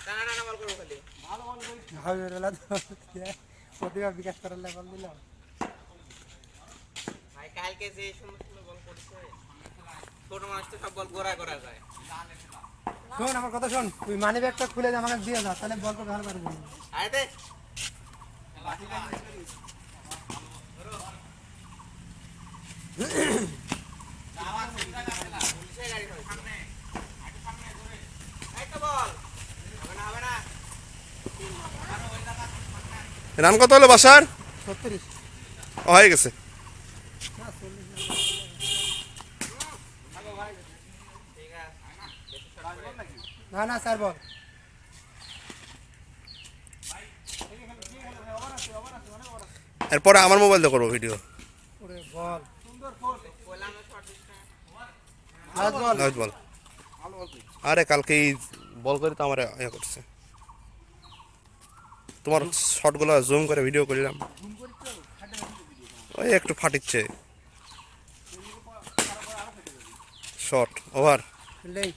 টানা টানা বল করো খালি ভালো বল কই হবে রেলা তো প্রতিভা বিকাশ করার বল দিল ভাই কালকে যে সুন্দর সুন্দর বল করছে ছোট মানুষ তো সব বল গোড়া করা যায় শোন আমার কথা শোন তুই মানি ব্যাগটা খুলে আমাকে দিয়ে দাও তাহলে বল করে ভালো করে বল আয় দে রান কত হলো বাসার 36 হয়ে গেছে না না স্যার বল এরপরে আমার মোবাইল দিয়ে করবো ভিডিও ওরে বল সুন্দর ফোন কইলানো শট দিছ লাস্ট বল বল আরে কালকে বল করে তো আমার ইয়ে করছে তোমার শটগুলো জুম করে ভিডিও করলাম ওই একটু ফাটিচ্ছে শট ওভার ফিল্ডিং